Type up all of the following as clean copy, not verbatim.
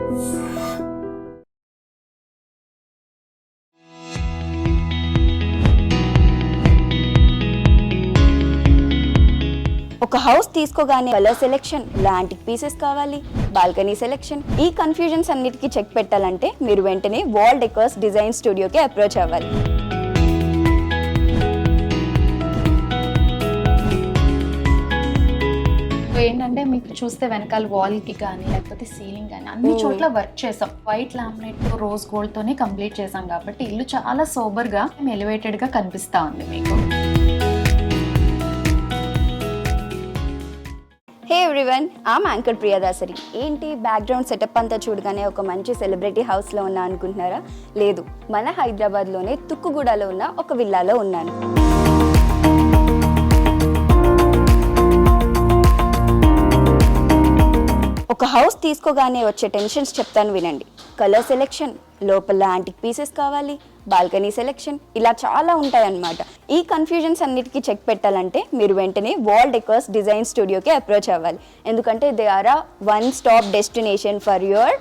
ఒక హౌస్ తీసుకోగానే colour selection, antique pieces కావాలి, బాల్కనీ సెలెక్షన్, ఈ కన్ఫ్యూజన్స్ అన్నిటికీ చెక్ పెట్టాలంటే మీరు వెంటనే వాల్ డెకర్స్ డిజైన్ స్టూడియోకి అప్రోచ్ అవ్వాలి. ఏంటంటే మీకు చూస్తే వెనకాల వాల్కి కానీ లేకపోతే సీలింగ్ కానీ అన్ని చోట్ల వర్క్ చేసాం. వైట్ లామినేట్ రోజ్ గోల్డ్ తోనే కంప్లీట్ చేసాం కాబట్టి ఇల్లు చాలా సోబర్ గా ఎలివేటెడ్ గా కనిపిస్తా ఉంది మీకు. Hey everyone, I'm anchor Priya Dasari. ఏంటి బ్యాక్గ్రౌండ్ సెటప్ అంతా చూడగానే ఒక మంచి సెలబ్రిటీ హౌస్లో ఉన్నా అనుకుంటున్నారా? లేదు, మన హైదరాబాద్లోనే తుక్కుగూడలో ఉన్న ఒక విల్లాలో ఉన్నాను. ఒక హౌస్ తీసుకోగానే వచ్చే టెన్షన్స్ చెప్తాను వినండి. కలర్ సెలెక్షన్, లోపల యాంటిక్ పీసెస్ కావాలి, బాల్కనీ సెలెక్షన్, ఇలా చాలా ఉంటాయన్నమాట. ఈ కన్ఫ్యూజన్స్ అన్నిటికీ చెక్ పెట్టాలంటే మీరు వెంటనే వాల్ డెకర్స్ డిజైన్ స్టూడియోకి అప్రోచ్ అవ్వాలి. ఎందుకంటే they are one stop destination for your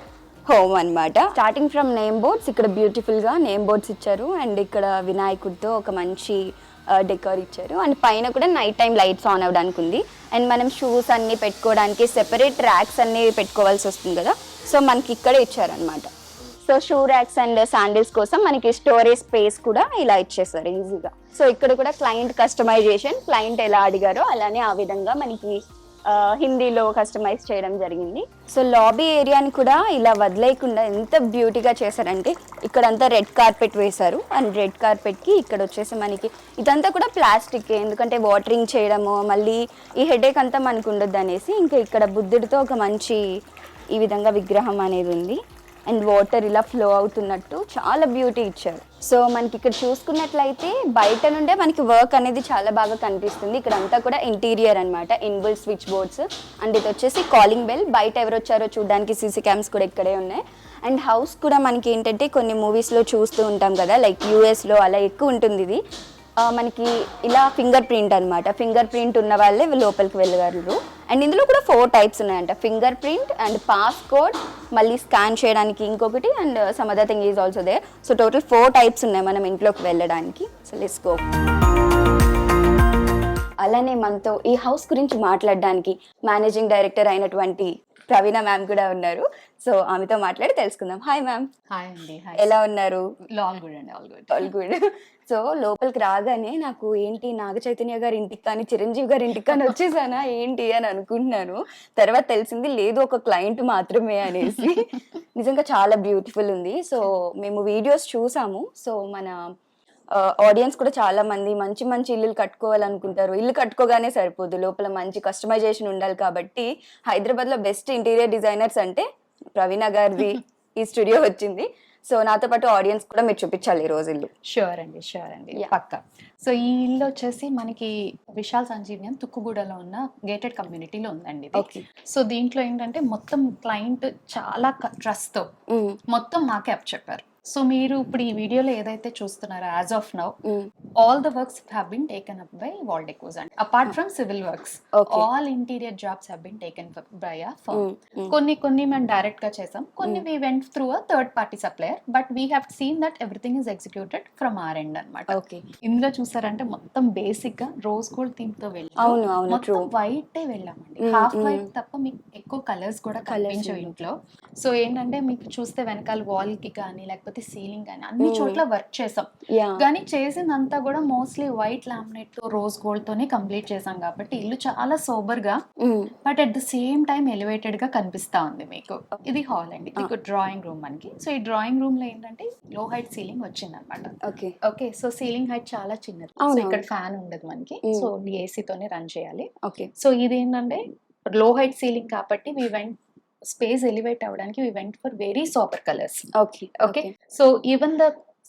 home అన్నమాట. స్టార్టింగ్ ఫ్రమ్ నేమ్ బోర్డ్స్, ఇక్కడ బ్యూటిఫుల్గా నేమ్ బోర్డ్స్ ఇచ్చారు. అండ్ ఇక్కడ వినాయకుడితో ఒక మంచి డెకర్ ఇచ్చారు. అండ్ పైన కూడా నైట్ టైం లైట్స్ ఆన్ అవ్వడానికి ఉంది. అండ్ మనం షూస్ అన్నీ పెట్టుకోవడానికి సెపరేట్ ర్యాక్స్ అన్నీ పెట్టుకోవాల్సి వస్తుంది కదా, సో మనకి ఇక్కడే ఇచ్చారనమాట. So shoe racks and sandals కోసం మనకి స్టోరేజ్ స్పేస్ కూడా ఇలా ఇచ్చేస్తారు ఈజీగా. సో ఇక్కడ కూడా క్లయింట్ కస్టమైజేషన్, క్లయింట్ ఎలా అడిగారో అలానే ఆ విధంగా మనకి హిందీలో కస్టమైజ్ చేయడం జరిగింది. సో లాబీ ఏరియాని కూడా ఇలా వదిలేయకుండా ఎంత బ్యూటీగా చేశారంటే ఇక్కడంతా రెడ్ కార్పెట్ వేశారు. అండ్ రెడ్ కార్పెట్కి ఇక్కడ వచ్చేసి మనకి ఇదంతా కూడా ప్లాస్టిక్, ఎందుకంటే వాటరింగ్ చేయడము మళ్ళీ ఈ హెడేక్ అంతా మనకు ఉండొద్దు అనేసి ఇంకా ఇక్కడ బుద్ధుడితో ఒక మంచి ఈ విధంగా విగ్రహం అనేది ఉంది. అండ్ వాటర్ ఇలా ఫ్లో అవుతున్నట్టు చాలా బ్యూటీ ఇచ్చారు. సో మనకి ఇక్కడ చూసుకున్నట్లయితే బయట నుండే మనకి వర్క్ అనేది చాలా బాగా కనిపిస్తుంది. ఇక్కడ అంతా కూడా ఇంటీరియర్ అనమాట, ఇన్బుల్ స్విచ్ బోర్డ్స్. అండ్ ఇది వచ్చేసి కాలింగ్ బెల్, బయట ఎవరు వచ్చారో చూడడానికి సీసీ క్యామ్స్ కూడా ఇక్కడే ఉన్నాయి. అండ్ హౌస్ కూడా మనకి ఏంటంటే కొన్ని మూవీస్లో చూస్తూ ఉంటాం కదా, లైక్ యూఎస్లో అలా ఎక్కువ ఉంటుంది ఇది. మనకి ఇలా ఫింగర్ ప్రింట్ అనమాట, ఫింగర్ ప్రింట్ ఉన్న వాళ్ళే లోపలికి వెళ్ళగలరు. అండ్ ఇందులో కూడా 4 టైప్స్ ఉన్నాయంట, finger print and pass code, మళ్ళీ స్కాన్ చేయడానికి ఇంకొకటి, and some other thing is also there. So total 4 types ఉన్నాయి మనం ఇంట్లోకి వెళ్ళడానికి. So let's go. అలానే మనతో ఈ హౌస్ గురించి మాట్లాడడానికి మేనేజింగ్ డైరెక్టర్ అయినటువంటి ప్రవీణ మ్యామ్ కూడా ఉన్నారు. సో ఆమెతో మాట్లాడి తెలుసుకుందాం. Hi ma'am. హాయ్ అండి. ఎలా ఉన్నారు? ఆల్ గుడ్ అండి, ఆల్ గుడ్. సో లోపలికి రాగానే నాకు ఏంటి నాగ చైతన్య గారి ఇంటికి కానీ చిరంజీవి గారి ఇంటికి కానీ వచ్చేసానా ఏంటి అని అనుకుంటున్నాను. తర్వాత తెలిసింది లేదు, ఒక క్లయింట్ మాత్రమే అనేసి. నిజంగా చాలా బ్యూటిఫుల్ ఉంది. సో మేము వీడియోస్ చూసాము. సో మన ఆడియన్స్ కూడా చాలా మంది మంచి మంచి ఇల్లు కట్టుకోవాలనుకుంటారు. ఇల్లు కట్టుకోగానే సరిపోదు, లోపల మంచి కస్టమైజేషన్ ఉండాలి. కాబట్టి హైదరాబాద్లో బెస్ట్ ఇంటీరియర్ డిజైనర్స్ అంటే ప్రవీణ గారిది ఈ స్టూడియో వచ్చింది. సో నాతో పాటు ఆడియన్స్ కూడా మీరు చూపించాలి ఈ రోజు ఇల్లు. షూర్ అండి, పక్కా. సో ఈ ఇల్లు వచ్చేసి మనకి విశాల్ సంజీవిని తుక్కుగూడలో ఉన్న గేటెడ్ కమ్యూనిటీలో ఉందండి. సో దీంట్లో ఏంటంటే మొత్తం క్లయింట్ చాలా ట్రస్ట్ తో మొత్తం మాకే అప్ చెప్పారు. సో మీరు ఇప్పుడు ఈ వీడియోలో ఏదైతే చూస్తున్నారో as of now all the works have been taken up by wall decos and apart from civil works all interior jobs have been taken by a firm. కొన్ని మేము డైరెక్ట్ గా చేసాం, కొన్ని we went through a third party supplier, but we have seen that everything is executed from our end అన్నమాట. ఇందులో చూసారంటే మొత్తం basic గా రోజ్ గోల్డ్ థీమ్ తో వెళ్ళాం, మొత్తం వైట్ వెళ్ళామండి. హాఫ్ వైట్ తప్ప మీకు ఎక్కువ కలర్స్ కూడా కనిపించవు ఇంట్లో. సో ఏంటంటే మీకు చూస్తే వెనకాల వాల్ కి కానీ లేకపోతే సీలింగ్ కానీ అన్ని చోట్ల వర్క్ చేసాం. కానీ చేసిందంతా కూడా మోస్ట్లీ వైట్ లామినేట్ తో రోజ్ గోల్డ్ తోనే కంప్లీట్ చేసాం కాబట్టి ఇల్లు చాలా సోబర్ గా but at the same time elevated గా కనిపిస్తా ఉంది మీకు. ఇది హాల్ అండి, ఇది డ్రాయింగ్ రూమ్ మనకి. సో ఈ డ్రాయింగ్ రూమ్ లో ఏంటంటే లో హైట్ సీలింగ్ వచ్చింది అనమాట. ఓకే, సో సీలింగ్ హైట్ చాలా చిన్నది. సో ఇక్కడ ఫ్యాన్ ఉండదు మనకి, సో ఏసీ తోనే రన్ చేయాలి. సో ఇది ఏంటంటే లో హైట్ సీలింగ్ కాబట్టి వి వెంట్ స్పేస్ ఎలివేట్ అవ్వడానికి we went for very sober colours. Okay, so even the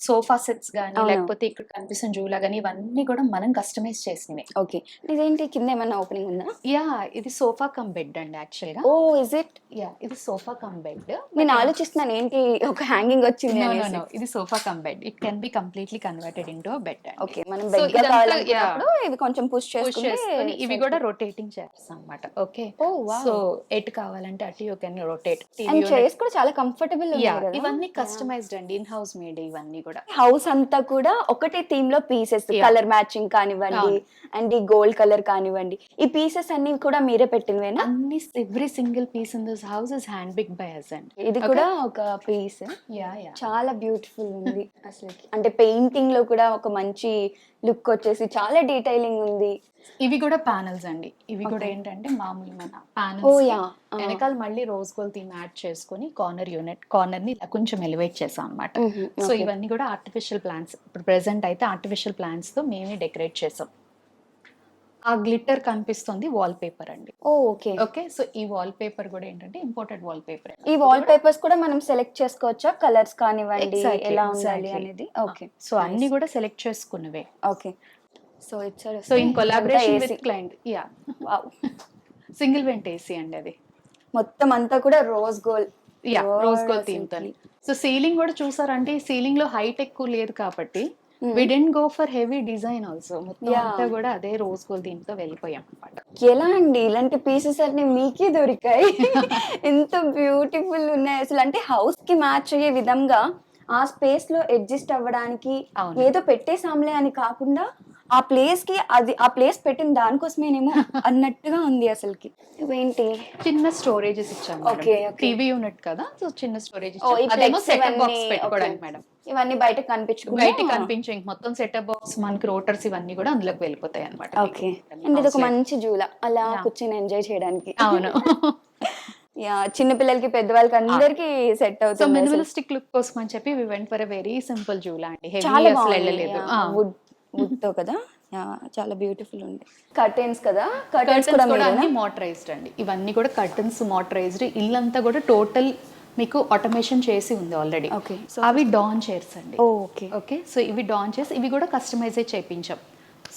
sofa sets గానీ అవును. లేకపోతే ఇక్కడ కనిపిస్తున్న జూలా గానీ ఇవన్నీ కూడా మనం కస్టమైజ్ చేసినవి. ఓకే. ఇదేంటి కింద ఏమన్నా ఓపెనింగ్ ఉందా? యా, ఇది సోఫా కమ్ బెడ్ అండి యాక్చువల్ గా. Oh is it? యా, ఇది సోఫా కమ్ బెడ్. నేను ఆలోచిస్తున్నాను ఏంటి ఒక హ్యాంగింగ్ వచ్చింది అనేసి. ఇది sofa cum bed. It can be completely converted into bed. Okay, మనం బెడ్ గా కావాలనుకున్నప్పుడు ఇవి కొంచెం పుష్ చేసుకొని చేసుకుంటే ఇవి కూడా రొటేటింగ్ చేస్తాం అన్నమాట. ఓకే, ఓ వావ్. సో ఎటు కావాలంటే అటు you can rotate. And chairs కూడా చాలా కంఫర్టబుల్ యా, ఉన్నాయి కదా. ఇవన్నీ కస్టమైజ్డ్ అండి, ఇన్ హౌస్ మేడ్ ఇవన్నీ కూడా. హౌస్ అంతా కూడా ఒకటే థీమ్ లో పీసెస్, Yeah. కలర్ మ్యాచింగ్ కానివ్వండి అండ్ ఈ గోల్డ్ కలర్ కానివ్వండి, ఈ పీసెస్ అన్ని కూడా మీరే పెట్టినవేనా? అన్ని every single piece in this house is hand pick by us అండి. ఇది కూడా ఒక పీస్ యా యా, చాలా బ్యూటిఫుల్ ఉంది అసలు. అంటే పెయింటింగ్ లో కూడా ఒక మంచి లుక్ వచ్చేసి చాలా డీటెయిలింగ్ ఉంది. ఇవి కూడా ప్యానల్స్ అండి. ఇవి కూడా ఏంటంటే మామూలు మన ఓ ప్యానల్స్ యా, వెనకాల మళ్ళీ రోజ్ గోల్డ్ థీమ్ యాడ్ చేసుకొని కార్నర్ ని ఇలా కొంచెం ఎలివేట్ చేసాం అన్నమాట. సో ఇవన్నీ కూడా ఆర్టిఫిషియల్ ప్లాంట్స్. ఇప్పుడు ప్రెసెంట్ అయితే ఆర్టిఫిషియల్ ప్లాంట్స్ తో మేమే డెకరేట్ చేసాం. ఆ గ్లిట్టర్ కనిపిస్తుంది వాల్ పేపర్ అండి. ఓకే. ఓకే, సో ఈ వాల్ పేపర్ కూడా ఏంటంటే ఇంపోర్టెడ్ వాల్ పేపర్. ఈ వాల్ పేపర్స్ కూడా మనం సెలెక్ట్ చేసుకోవచ్చా, కలర్స్ కానివ్వండి ఎలా ఉండాలి అనేది? ఓకే, సో అన్ని కూడా సెలెక్ట్ చేసుకున్నవే. Okay. So it's so in collaboration with client. Yeah, wow, single vent AC అండి అది. మొత్తం అంతా కూడా rose gold. Yeah, rose gold theme తో. సో సీలింగ్ కూడా చూసారంటే సీలింగ్ లో హైట్ ఎక్కువ లేదు కాబట్టి we didn't go for heavy design also. మొత్తం అంతా కూడా అదే రోజ్ గోల్డ్ థీమ్ తో వెళ్ళిపోయాం అన్నమాట. ఎలా అండి ఇలాంటి పీసెస్ అన్ని మీకే దొరికాయి? ఎంత బ్యూటిఫుల్ ఉన్నాయి అసలు. అంటే హౌస్ కి మ్యాచ్ అయ్యే విధంగా ఆ స్పేస్ లో అడ్జస్ట్ అవ్వడానికి ఏదో పెట్టేసాంలే అని కాకుండా ఆ ప్లేస్ కి అది ఆ ప్లేస్ పెట్టిన దానికోసమేనేమో అన్నట్టుగా ఉంది అసలుకి. ఇవేంటి చిన్న స్టోరేజెస్ ఇచ్చాము. ఓకే, టీవీ యూనిట్ కదా, సో చిన్న స్టోరేజ్ ఓ, ఈ అదేమో flex సెటప్ ఇవన్నీ, బాక్స్ పెట్టుకోవడానికి ఓకే. మేడం. ఇవన్నీ బయటకు కనిపించుకుంటే బయటికి కనిపించే ఇంక మొత్తం సెటప్ బాక్స్ మనకి రోటర్స్ ఇవన్నీ కూడా అందులోకి వెళ్ళిపోతాయి అన్నమాట. ఓకే. అండ్ ఇది ఒక మంచి జూలా అలా కూర్చొని ఎంజాయ్ చేయడానికి. అవును. యా, చిన్న పిల్లలకి పెద్దవాళ్ళకి అందరికి సెట్ సో అవుతుంది. మినిమలిస్టిక్ లుక్ కోసం అని చెప్పి we went for a very simple జూలా అండి. హెవీ చాలా అసలు బాగుంది. వెళ్ళలేదు. వుడ్ తో కదా. యా, చాలా బ్యూటిఫుల్ ఉంది. కర్టెన్స్ కదా, కర్టెన్స్ కర్టన్స్ కూడా కూడా మీరేనా? అన్ని మోటరైజ్డ్ అండి. ఇవన్నీ కూడా కర్టన్స్ మోటరైజ్డ్. ఇల్లంతా కూడా టోటల్ మీకు ఆటోమేషన్ చేసి ఉంది ఆల్రెడీ. ఓకే. అవి డాన్ చైర్స్ అండి. ఓకే. ఓకే, సో ఇవి డాన్ చైర్స్. ఇవి కూడా కస్టమైజే చేయించాం.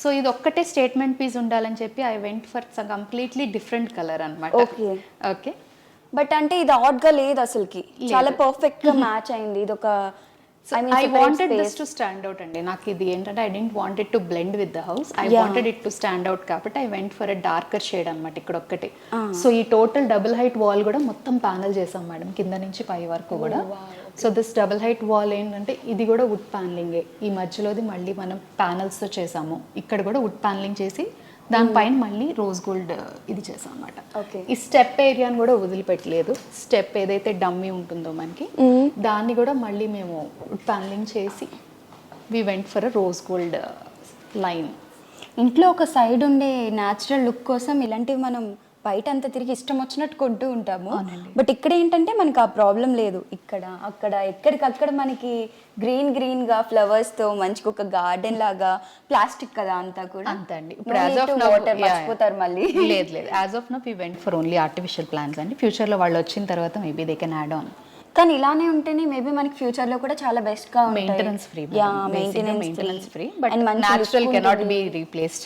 సో ఇది ఒక్కటే స్టేట్మెంట్ పీస్ ఉండాలని చెప్పి I went for some completely different colour అన్నమాట. ఓకే. ఓకే, బట్ అంటే ఇది ఆడ్ గా లేదు అసలుకి, చాలా పర్ఫెక్ట్ గా మ్యాచ్ అయింది. ఇది ఒక I wanted this to stand out అండి. నాకు ఇది ఏంటంటే I didn't wanted to blend with the house, I wanted it to stand out కాబట్టి I went for a darker shade అనమాట ఇక్కడ ఒక్కటి. సో ఈ టోటల్ డబుల్ హైట్ వాల్ కూడా మొత్తం ప్యానల్ చేసాం మేడం, కింద నుంచి పై వరకు కూడా. So this double height wall ఏంటంటే ఇది కూడా వుడ్ ప్యానలింగే. ఈ మధ్యలోది మళ్ళీ మనం ప్యానల్స్ తో చేసాము. ఇక్కడ కూడా వుడ్ ప్యానలింగ్ చేసి దానిపైన మళ్ళీ రోజ్ గోల్డ్ ఇది చేసాం అన్నమాట. ఓకే. ఈ స్టెప్ ఏరియాని కూడా వదిలిపెట్టలేదు. స్టెప్ ఏదైతే డమ్మీ ఉంటుందో మనకి దాన్ని కూడా మళ్ళీ మేము ప్యానలింగ్ చేసి we went for rose gold line. ఇంట్లో ఒక సైడ్ ఉండే న్యాచురల్ లుక్ కోసం ఇలాంటివి మనం బయట అంతా తిరిగి ఇష్టం వచ్చినట్టు కొంటూ ఉంటాము. బట్ ఇక్కడ ఏంటంటే మనకి ఆ ప్రాబ్లం లేదు. ఇక్కడ అక్కడ ఎక్కడికక్కడ మనకి గ్రీన్ గా ఫ్లవర్స్ తో మంచిగా ఒక గార్డెన్ లాగా. ప్లాస్టిక్ కదా అంతా కూడా. అంతే అండి. ఇప్పుడు యాజ్ ఆఫ్ నౌ వాటర్ మర్చిపోతారు మళ్ళీ. లేదు as of now we went for only artificial plants అండి. ఫ్యూచర్ లో వాళ్ళు వచ్చిన తర్వాత maybe they can add on. కానీ ఇలానే ఉంటేనే మేబీ మనకి ఫ్యూచర్ లో కూడా చాలా బెస్ట్ గా ఉంటాయి. Maintenance free. Yeah, maintenance free but natural cannot be replaced.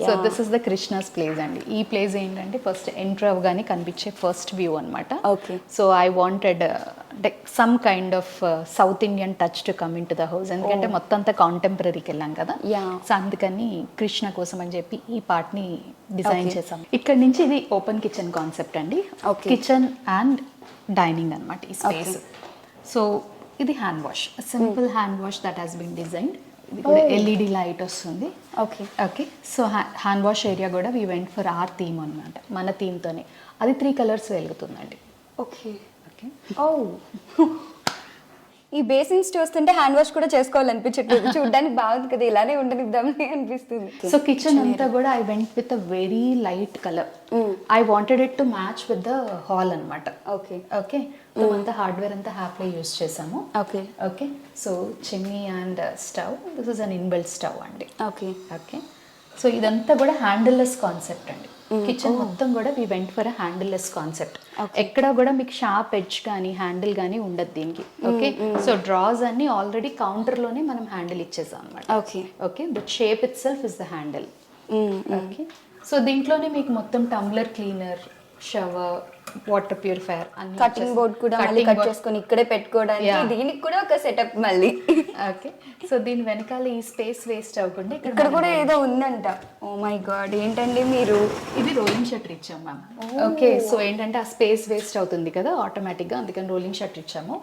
So this is the Krishna's place అండి. ఈ ప్లేస్ ఏంటంటే ఫస్ట్ ఎంటర్ అవగానే కనిపించే ఫస్ట్ వ్యూ అన్నమాట. Okay. So I wanted some kind of south Indian touch to come in to the house. ఎందుకంటే మొత్తం అంతా కాంటెంపరీకి వెళ్ళాం కదా. సో అందుకని కృష్ణ కోసం అని చెప్పి ఈ పార్ట్ ని డిజైన్ చేసాం. ఇక్కడ నుంచి ఇది ఓపెన్ కిచెన్ కాన్సెప్ట్ అండి. కిచెన్ అండ్ డైనింగ్ అన్నమాట ఈ స్పేస్. సో ఇది hand wash, simple hand wash that has been designed. ఇది కూడా ఎల్ఈడి లైట్ వస్తుంది. Okay. Okay, so hand wash area కూడా we went for our theme అనమాట, మన థీమ్తోనే. అది 3 కలర్స్ వెలుగుతుందండి. ఓకే. ఓకే. ఓ, ఈ బేసిన్స్ చూస్తుంటే హ్యాండ్ వాష్ కూడా చేసుకోవాలనిపించట్లేదు. చూడడానికి బాగుంది కదా, ఇలానే ఉండనిద్దామని అనిపిస్తుంది. సో కిచెన్ అంతా కూడా I went with a very light colour. I wanted it to match with the hall అనమాట. ఓకే. ఓకే, అంతా హార్డ్వేర్ అంతా హ్యాపీగా యూస్ చేసాము. Okay. Okay, so chimney and stove, this is an inbuilt stove అండి. Okay. Okay, so ఇదంతా కూడా హ్యాండిల్లెస్ concept అండి. Kitchen మొత్తం కూడా వి వెంట్ ఫర్ హ్యాండిల్లెస్ కాన్సెప్ట్. ఎక్కడ కూడా మీకు షార్ప్ ఎడ్జ్ కానీ హ్యాండిల్ కానీ ఉండదు దీనికి. ఓకే, సో డ్రాస్ అన్ని ఆల్రెడీ కౌంటర్ లోనే మనం హ్యాండిల్ ఇచ్చేసాం అనమాట. Okay okay, the shape it self is the handle. Okay, so దీంట్లోనే మీకు మొత్తం tumbler cleaner, shower, water purifier, cutting board కూడా మళ్ళీ కట్ చేసుకొని ఇక్కడే పెట్టుకోవడానికి దీనికి కూడా ఒక సెటప్ మళ్ళీ. ఓకే, సో దీని వెనకాల ఈ స్పేస్ వేస్ట్ అవ్వకుండా ఇక్కడ కూడా ఏదో ఉందంట. ఓ మై గాడ్, ఏంటండి మీరు? ఇది రోలింగ్ షట్టర్ ఇచ్చాం మ్యామ్. ఓకే, సో ఏంటంటే ఆ స్పేస్ వేస్ట్ అవుతుంది కదా ఆటోమేటిక్గా, అందుకని రోలింగ్ షట్టర్ ఇచ్చాము.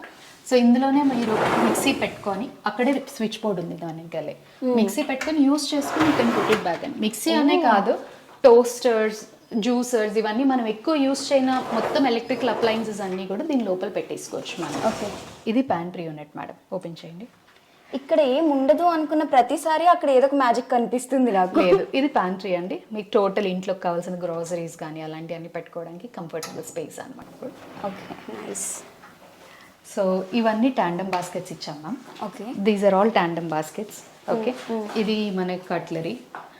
సో ఇందులోనే మీరు మిక్సీ పెట్టుకొని, అక్కడే స్విచ్ బోర్డ్ ఉంది దాని వెనకాలే, మిక్సీ పెట్టుకొని యూస్ చేసుకుని you can put it back and. Mixie అనే కాదు, టోస్టర్స్, జ్యూసర్స్, ఇవన్నీ మనం ఎక్కువ యూస్ చేయన మొత్తం ఎలక్ట్రికల్ అప్లయన్సెస్ అన్నీ కూడా దీని లోపల పెట్టేసుకోవచ్చు మనం. ఓకే, ఇది ప్యాంట్రీ యూనిట్ మేడం. ఓపెన్ చేయండి. ఇక్కడ ఏం ఉండదు అనుకున్న ప్రతిసారి అక్కడ ఏదో ఒక మ్యాజిక్ కనిపిస్తుంది నాకు. లేదు, ఇది ప్యాంట్రీ అండి. మీకు టోటల్ ఇంట్లోకి కావాల్సిన గ్రోసరీస్ కానీ అలాంటివన్నీ పెట్టుకోవడానికి కంఫర్టబుల్ స్పేస్ అనమాట. Okay, nice. సో ఇవన్నీ టాండమ్ బాస్కెట్స్ ఇచ్చాం ma'am. Okay, these are all tandem baskets. Okay, ఇది మన cutlery.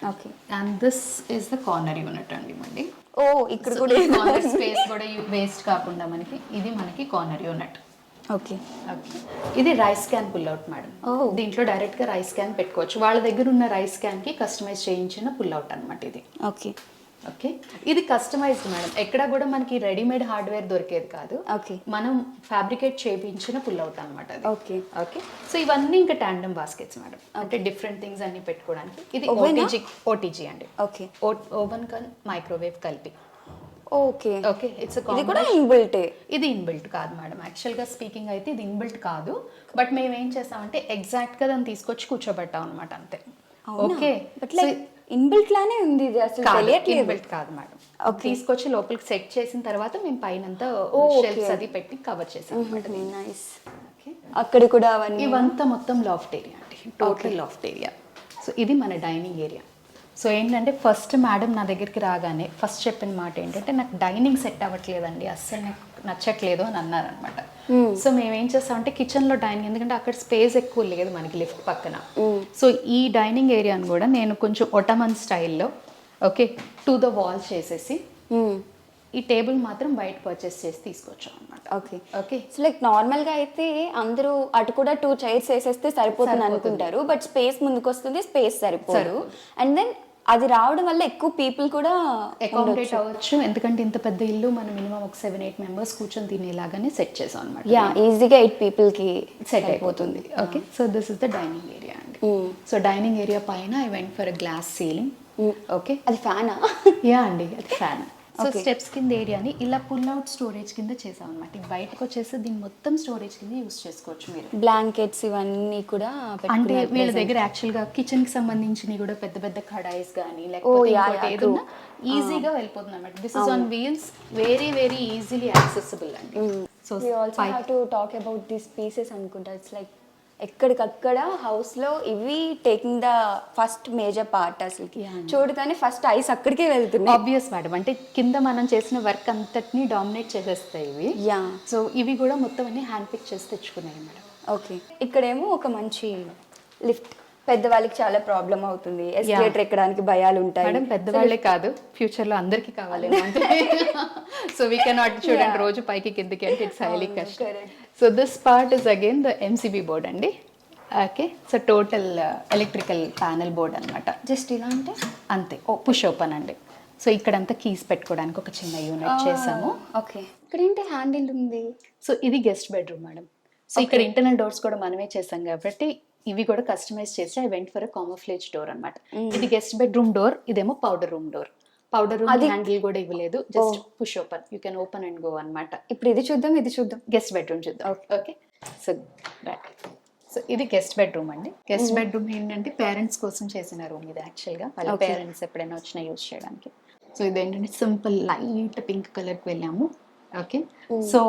Okay, and this is the corner unit అండి మళ్ళీ. ఓ ఇక్కడ కూడా కార్నర్ స్పేస్ కూడా వేస్ట్ కాకుండా మనకి ఇది మనకి కార్నర్ యూనిట్. ఓకే, ఓకే, ఇది రైస్ క్యాన్ పుల్అవుట్ మేడం. దీంట్లో డైరెక్ట్ గా రైస్ క్యాన్ పెట్టుకోవచ్చు. వాళ్ళ దగ్గర ఉన్న రైస్ క్యాన్ కి కస్టమైజ్ చేయించిన పుల్అవుట్ అనమాట ఇది. ఓకే, ఓకే, ఇది కస్టమైజ్డ్ మేడం. ఎక్కడ కూడా మనకి రెడీమేడ్ హార్డ్వేర్ దొరికేది కాదు. ఓకే, మనం ఫ్యాబ్రికేట్ చేయించిన పుల్అవుట్ అనమాట అది. ఓకే, ఓకే, సో ఇవన్నీ ఇంకా టాండమ్ బాస్కెట్స్ మేడం. అంటే డిఫరెంట్ థింగ్స్ అన్ని పెట్టుకోవడానికి. ఇది ఓటీజీ అండి. ఓకే, ఓవెన్ కన్ మైక్రోవేవ్ కలిపి. ఓకే, ఓకే, ఇట్స్ ఇది కూడా ఇన్బిల్ట్. ఇది ఇన్బిల్ట్ కాదు మేడం. యాక్చువల్గా స్పీకింగ్ అయితే ఇది ఇన్బిల్ట్ కాదు, బట్ మేము ఏం చేస్తామంటే ఎగ్జాక్ట్గా దాన్ని తీసుకొచ్చి కూర్చోబెట్టాం అనమాట అంతే. ఓకే, ఇన్బిల్ట్ లానే ఉంది ఇది, అసలు తెలియట్లేదు. ఇన్బిల్ట్ కాదు మేడం. తీసుకొచ్చి లోపలికి సెట్ చేసిన తర్వాత మేము పైన షెల్ఫ్స్ అది పెట్టి కవర్ చేసాం అనమాట. నైస్. అక్కడ కూడా అవన్నీ, ఇవంతా మొత్తం లాఫ్ట్ ఏరియా అండి, టోటల్ లాఫ్ట్ ఏరియా. సో ఇది మన డైనింగ్ ఏరియా. సో ఏంటంటే ఫస్ట్ మేడం నా దగ్గరికి రాగానే ఫస్ట్ చెప్పిన మాట ఏంటంటే, నాకు డైనింగ్ సెట్ అవ్వట్లేదండి, అస్సలు నాకు నచ్చట్లేదు అని అన్నారనమాట. సో మేము ఏం చేస్తామంటే కిచెన్లో డైనింగ్, ఎందుకంటే అక్కడ స్పేస్ ఎక్కువ లేదు మనకి లిఫ్ట్ పక్కన. సో ఈ డైనింగ్ ఏరియాను కూడా నేను కొంచెం ఒటమన్ స్టైల్లో ఓకే టు ద వాల్ చేసేసి ఈ టేబుల్ మాత్రం బయట పర్చేస్ చేసి తీసుకొచ్చాం అనమాట. ఓకే, ఓకే, సో లైక్ నార్మల్గా అయితే అందరూ అటు కూడా 2 చైర్స్ వేసేస్తే సరిపోతుంది అనుకుంటారు, బట్ స్పేస్ ముందుకు వస్తుంది, స్పేస్ సరిపోదు. అండ్ దెన్ అది రావడం వల్ల ఎక్కువ పీపుల్ కూడా అకామిడేట్ అవ్వచ్చు. ఎందుకంటే ఇంత పెద్ద ఇల్లు మనం మినిమం ఒక 7-8 మెంబర్స్ కూర్చొని తినేలాగానే సెట్ చేసాం అనమాట. యా, ఈజీగా 8 people కి సెట్ అయిపోతుంది. Okay, so this is the dining area అండి. సో డైనింగ్ ఏరియా పైన I went for glass ceiling. Okay, అది ఫ్యానా? యా అండి, అది ఫ్యాన్. సో స్టెప్స్ కింద ఏరియాని ఇలా పుల్ అవుట్ స్టోరేజ్ కింద చేసాం అనమాట. బయటకు వచ్చేసి దీన్ని మొత్తం స్టోరేజ్ కింద యూస్ చేసుకోవచ్చు మీరు. బ్లాంకెట్స్ ఇవన్నీ కూడా అంటే వీళ్ళ దగ్గర యాక్చువల్గా కిచెన్ కి సంబంధించినవి కూడా పెద్ద పెద్ద కడాయిస్ కానీ లేకపోతే ఏదన్నా ఈజీగా వెళ్ళిపోతుంది అనమాట. This is on wheels, very very easily accessible అండి. So we also have to talk about these pieces అనుకుంటా. ఇట్స్ లైక్ ఎక్కడికక్కడ హౌస్ లో ఇవి taking the first major part. అసలు చూడగానే ఫస్ట్ ఐస్ అక్కడికే వెళ్తున్నాయి. ఆబ్వియస్ మేడం, అంటే కింద మనం చేసిన వర్క్ అంతటిని డామినేట్ చేసేస్తాయి ఇవి. యా, సో ఇవి కూడా మొత్తం అన్ని హ్యాండ్ పిక్ చేసి తెచ్చుకున్నాయి మేడం. ఓకే, ఇక్కడేమో ఒక మంచి లిఫ్ట్. పెద్దవాళ్ళకి చాలా ప్రాబ్లం అవుతుంది, ఎస్కలేటర్ ఎక్కడానికి భయాలు ఉంటాయి. మేడం పెద్దవాళ్ళే కాదు, ఫ్యూచర్ లో అందరికి కావాలి అంటే సో వీ కెనాట్ చూడండి రోజు పైకి కిందకి అంటే ఇట్స్ హైలీ కష్టం. So this part is again the MCB board అండి. Okay, so total electrical panel board అనమాట. జస్ట్ ఇలా అంటే అంతే, పుష్ ఓపెన్ అండి. సో ఇక్కడంతా కీస్ పెట్టుకోవడానికి ఒక చిన్న యూనిట్ చేసాము. ఓకే, ఇక్కడ ఏంటి హ్యాండిల్ ఉంది. సో ఇది గెస్ట్ బెడ్రూమ్ మేడం. సో ఇక్కడ ఇంటర్నల్ డోర్స్ కూడా మనమే చేసాం కాబట్టి ఇవి కూడా కస్టమైజ్ చేసి I went for a camouflage door అనమాట. ఇది గెస్ట్ బెడ్రూమ్ డోర్, ఇదేమో powder room door. Powder room handle కూడా ఇవ్వలేదు, just push open, you can open and go అనమాట. ఇప్పుడు ఇది చూద్దాం, ఇది చూద్దాం. గెస్ట్ బెడ్రూమ్ చూద్దాం. ఓకే, సో సో ఇది గెస్ట్ బెడ్రూమ్ అండి. గెస్ట్ బెడ్రూమ్ ఏంటంటే పేరెంట్స్ కోసం చేసిన రూమ్ ఇది యాక్చువల్గా. వాళ్ళ పేరెంట్స్ ఎప్పుడైనా వచ్చినా యూజ్ చేయడానికి. సో ఇదేంటంటే సింపుల్ లైట్ పింక్ కలర్కి వెళ్ళాము. ఓకే, సో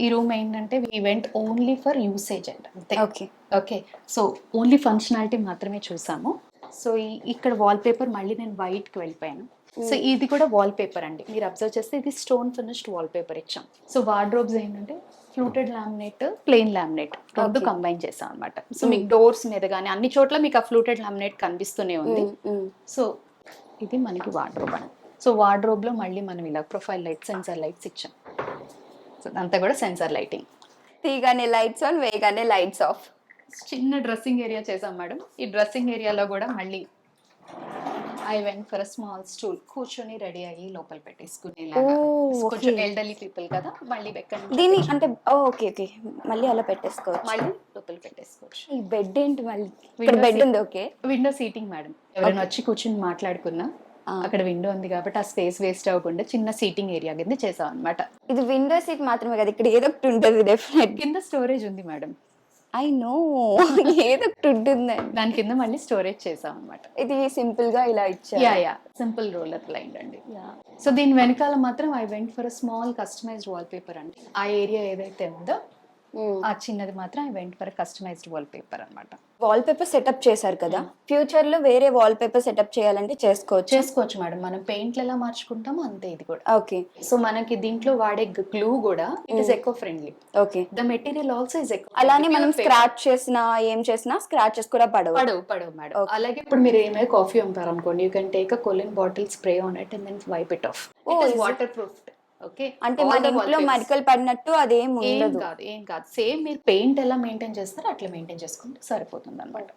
ఈ రూమ్ ఏంటంటే we went only for usage అండి అంతే. Okay, okay, so only functionality మాత్రమే చూసాము. సో ఇక్కడ వాల్ పేపర్ మళ్ళీ నేను వైట్కి వెళ్ళిపోయాను. సో ఇది కూడా వాల్ పేపర్ అండి, మీరు అబ్జర్వ్ చేస్తే ఇది స్టోన్ ఫినిష్డ్ వాల్ పేపర్ ఇచ్చాం. సో వార్డ్రోబ్స్ ఏంటంటే ఫ్లూటెడ్ లామినేట్, ప్లెయిన్ లామినేట్ రెండు కంబైన్ చేసాం అనమాట. సో మీకు డోర్స్ మీద కానీ అన్ని చోట్ల మీకు ఆ ఫ్లూటెడ్ లామినేట్ కనిపిస్తూనే ఉంది. సో ఇది మనకి వార్డ్రోబ్ అండి. సో వార్డ్రోబ్లో మళ్ళీ మనం ఇలా ప్రొఫైల్ లైట్, సెన్సార్ లైట్స్ ఇచ్చాం. సో అంతా కూడా సెన్సార్ లైటింగ్. తీగానే లైట్స్ ఆన్, వేగానే లైట్స్ ఆఫ్. చిన్న డ్రెస్సింగ్ ఏరియా చేసాం మేడం. ఈ డ్రెస్సింగ్ ఏరియాలో కూడా మళ్ళీ I went for small stool, కూర్చొని రెడీ అయ్యి లోపల పెట్టేసుకునేలాగా. Oh, కొంచెం okay. ఎల్డర్లీ పీపుల్ కదా, మళ్ళీ ఎక్కడ దీని అంటే ఓకే ఓకే, మళ్ళీ అలా పెట్టేసుకోవచ్చు. మళ్ళీ లోపల పెట్టేసుకోవచ్చు. ఈ బెడ్ ఏంటి మళ్ళీ? ఇక్కడ బెడ్ ఉంది. Okay, window seating madam. ఎవరైనా వచ్చి కూర్చుని మాట్లాడుకున్నా అక్కడ విండో ఉంది కాబట్టి ఆ స్పేస్ వేస్ట్ అవ్వకుండా చిన్న సీటింగ్ ఏరియా కింద చేసాం అనమాట. ఇది విండో సీట్ మాత్రమే కదా, ఇక్కడ ఏదో ఒకటి ఉంటుంది డెఫినెట్. కింద స్టోరేజ్ ఉంది మేడం. ఐ నో, ఏదో ఒకటి ఉంటుంది. దాని కింద మళ్ళీ స్టోరేజ్ చేసాం అనమాట. ఇది సింపుల్ గా ఇలా ఇచ్చారు. యా సింపుల్ రోలర్ లైన్ అండి. సో దీని వెనకాల మాత్రం I went for small customised wallpaper అండి. ఆ ఏరియా ఏదైతే ఉందో ఆ చిన్నది మాత్రం I went for customised wallpaper అనమాట. వాల్ పేపర్ సెటప్ చేశారు కదా, ఫ్యూచర్ లో వేరే వాల్ పేపర్ సెటప్ చేయాలంటే చేసుకోవచ్చు మేడం. మనం పెయింట్లు ఎలా మార్చుకుంటామో అంతే ఇది కూడా. ఓకే, సో మనకి దీంట్లో వాడే గ్లూ కూడా it is eco friendly. Okay, the material also is eco. అలానే మనం స్క్రాచ్ చేసినా ఏం చేసినా స్క్రాచెస్ కూడా పడవు మేడం. అలాగే ఇప్పుడు మీరు ఏమైనా కాఫీ అమ్మారు అనుకోండి, you can take a Colin bottle, spray on it and then wipe it off. It is waterproof. Okay, అంటే మన ఇంట్లో మరికలు పడినట్టు అదేం ఉండదు. ఏం కాదు. సేమ్ మీరు పెయింట్ ఎలా మెయింటైన్ చేస్తారో అట్లా మెయింటైన్ చేసుకుంటే సరిపోతుంది అనమాట.